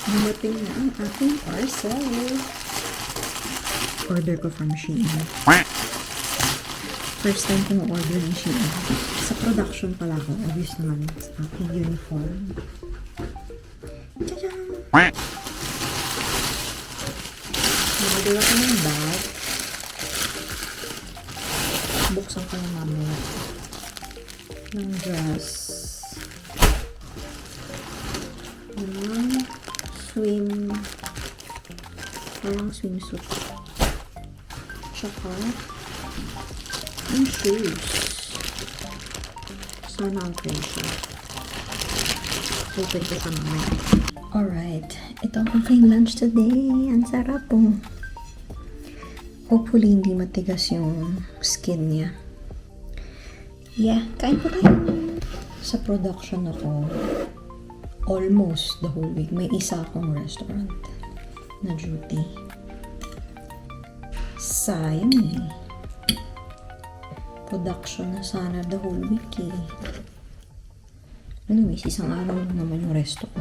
Dumating na ang aking parcel. Order ko from Shein. First time kong order ng Shein. Sa production pala ako. Obvious naman sa aking uniform. Tadaan! Nabagay ako ng bag. Buksan ko na mamaya. Ng dress. Parang swimsuit. Tsaka ang shoes. Sana ang pressure. Open ko pa naman. Alright. Ito ang aking lunch today. Ang sarap po. Hopefully hindi matigas yung skin niya. Yeah, kain po tayo. Sa production ako almost the whole week. May isa akong restaurant na duty. Sayang eh. Production na sana the whole week eh. Anyways, isang araw lang naman yung resto ko.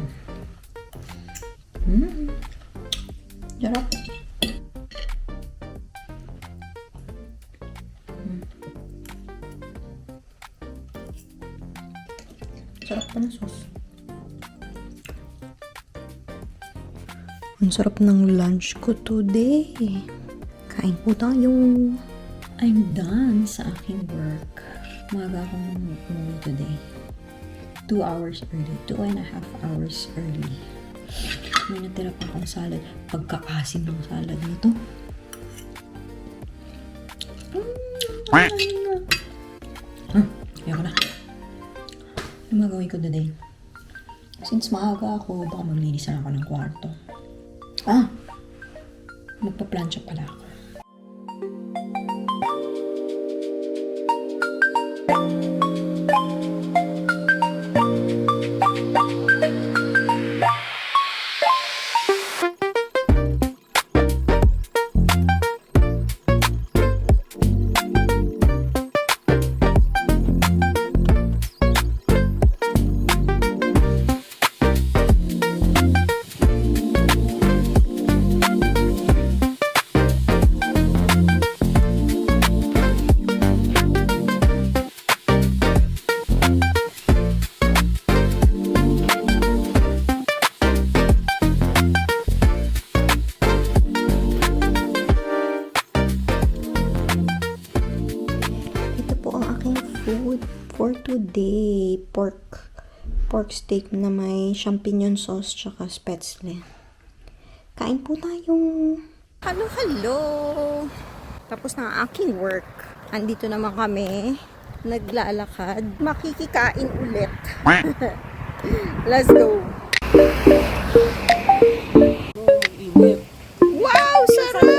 Sarap. Sarap pa na sauce. Ang sarap ng lunch ko today. Kain po tayo. I'm done sa aking work. Maga akong umuwi today. 2 hours early. 2.5 hours early. May natira pa akong salad. Pagkaasim ng salad nito. Ayoko na. Ano magawin ko today? Since maaga ako, baka maglinis na ako ng kwarto. Magpa-plancha pala ako. Food for today, pork steak na may champignon sauce tsaka spätzle. Kain po tayo. Hello. Tapos na ang aking work. Andito naman kami, naglalakad, makikikain ulit. Let's go. Wow, sarap.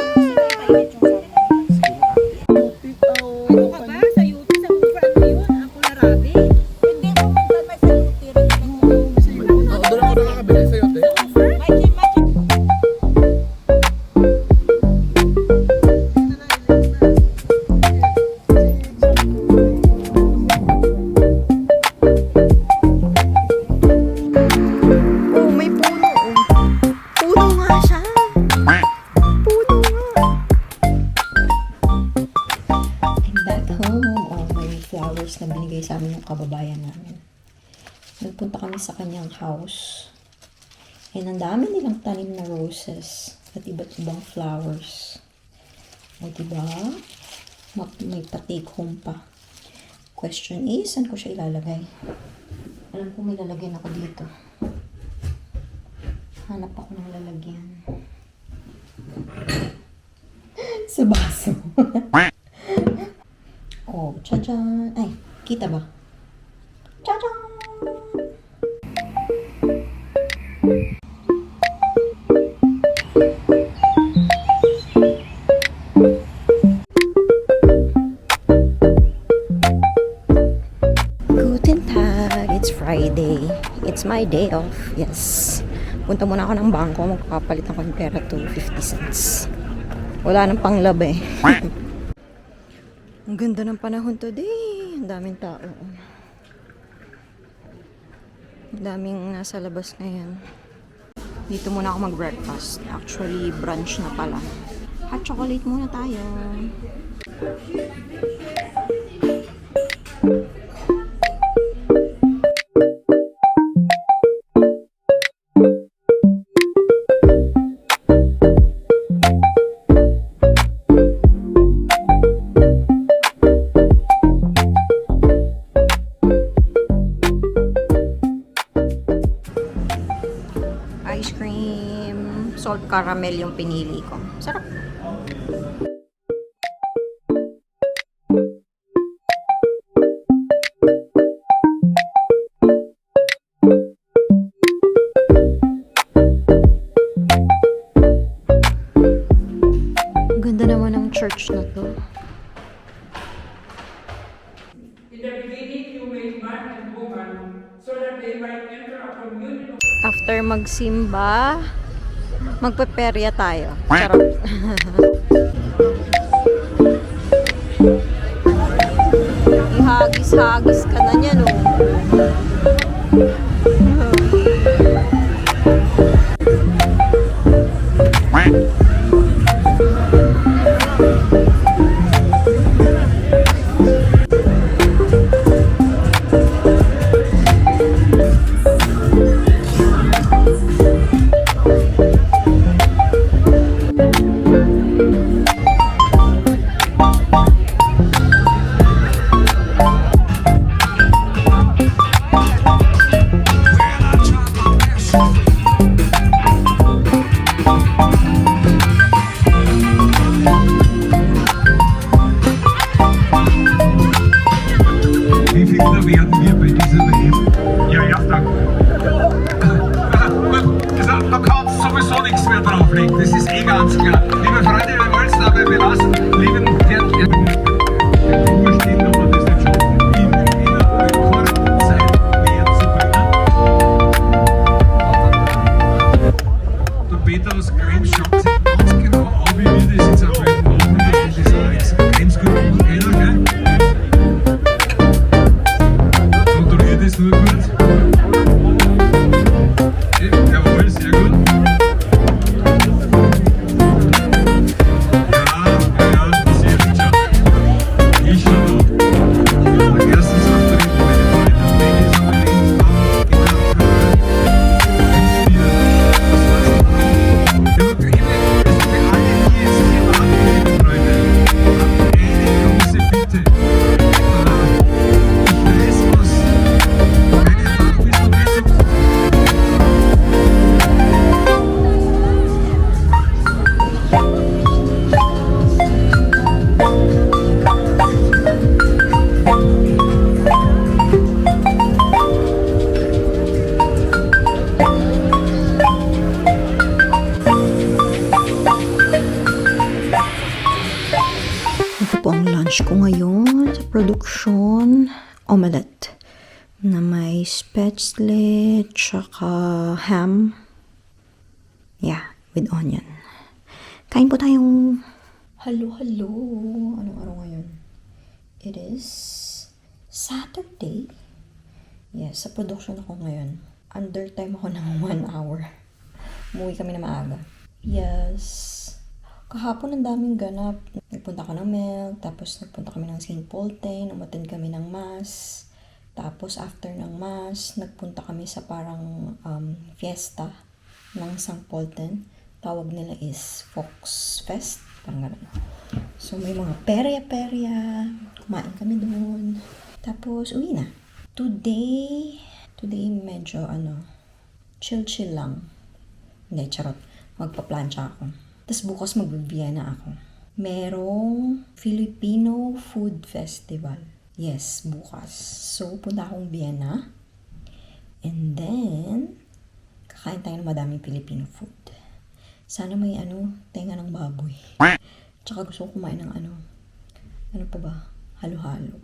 Na binigay sa amin ng kababayan namin. Nagpunta kami sa kanyang house. And ang dami nilang tanim na roses at iba't ibang flowers. O diba? May pa-take home pa. Question is, saan ko siya ilalagay? Alam ko may lalagyan ako dito. Hanap ako ng lalagyan. Sa baso. Oh, tadaan! Ay, kita ba? Tadaan! Guten Tag! It's Friday. It's my day off. Yes. Punta muna ako ng bangko. Magpapalit ako ng pera to 50 cents. Wala nang panglab eh. Ang ganda ng panahon today. Ang daming tao. Ang daming nasa labas ngayon. Dito muna ako mag-breakfast. Actually, brunch na pala. Hot chocolate muna tayo. Ice cream, salt caramel yung pinili ko. Sarap. Ganda naman ng church na to. In the beginning, you made man and woman so that they might enter a communion of After magsimba, magpeperya tayo. Charot. Ihagis-hagis ka na niyan, oh. Wie viele werden wir bei dieser WM? Ja, danke. Da kannst du sowieso nichts mehr drauflegen, das ist eh ganz klar. Liebe Freunde, wir wollen es dabei belassen. Lieben Ruhe stehen, ob man das nicht schafft, in einer Rekordzeit näher zu bringen. Der Peter aus Krems schaut sich ganz genau an, wie wir das jetzt auch heute machen. Das ist auch extrem gut. Gell? Kontrolliert es nur gut. Jawohl, sehr gut. Ja, das sehe ich schon. Ich schon noch. Der erste Auftritt bei den beiden Ladies und Ladies in der das für alle, die jetzt hier warten, liebe Freunde, eine große Bitte. Ich weiß, was meine Tag bis zum Mittag. Ito po ang lunch ko ngayon sa production. Omelette na may spätzle tsaka ham. Yeah, with onion. Kain po tayong... Hello. Anong araw ngayon? It is Saturday. Yes, sa production ako ngayon. Under time ako ng 1 hour. Umuwi kami na maaga. Yes. Kahapon ang daming ganap. Nagpunta ka ng Milk, tapos nagpunta kami ng St. Polten, umattend kami ng Mass. Tapos after ng Mass, nagpunta kami sa parang fiesta ng St. Polten. Tawag nila is Fox Fest. Parang gano'n. So may mga perya-perya. Kumain kami doon. Tapos uwi na. Today medyo chill lang. Hindi, charot. Magpa-plancha ako. Tapos bukas mag-Vienna ako. Merong Filipino Food Festival. Yes, bukas. So, punta akong Vienna. And then, kakain tayo ng madaming Filipino food. Sana may tenga ng baboy. Tsaka gusto ko kumain ng ano pa ba? Halo-halo.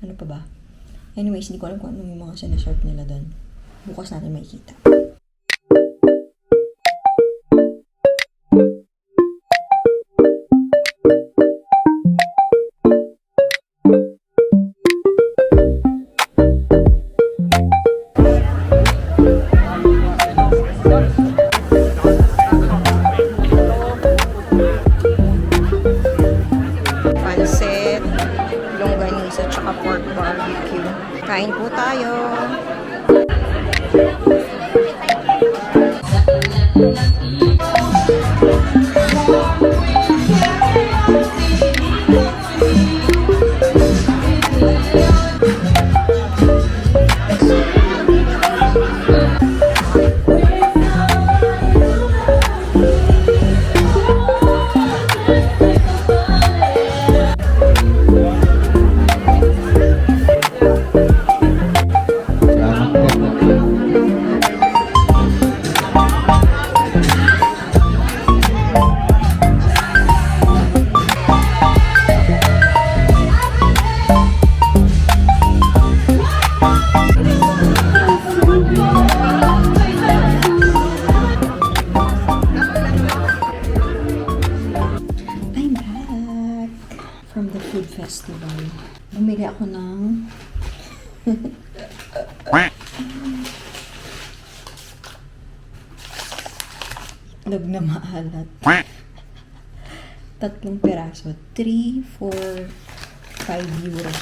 Ano pa ba? Anyways, hindi ko alam kung ano yung mga sinaserve nila doon. Bukas natin makikita. I'm back from the food festival. Bumili ako ng itlog na maalat. 3 piraso. 3 for 5 euros.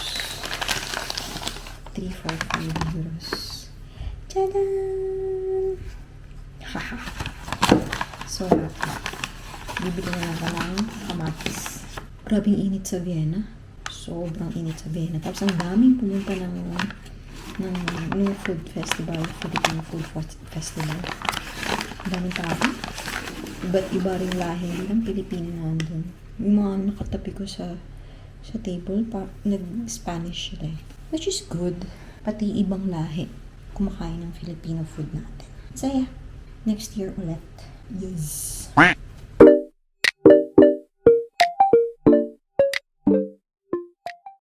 3 for 5 euros. Tadaan! So, bibili na lang ako ng kamatis. Grabing init sa Vienna. Sobrang init sa Vienna. Tapos ang daming pumunta ng food festival, Filipino food festival. Ang daming tao. Iba't iba rin lahi. Hindi lang Pilipino nandun. Yung mga nakatabi ko sa table, nag-Spanish sila eh. Which is good. Pati ibang lahi kumakain ng Filipino food natin. So yeah, next year ulit. Yes.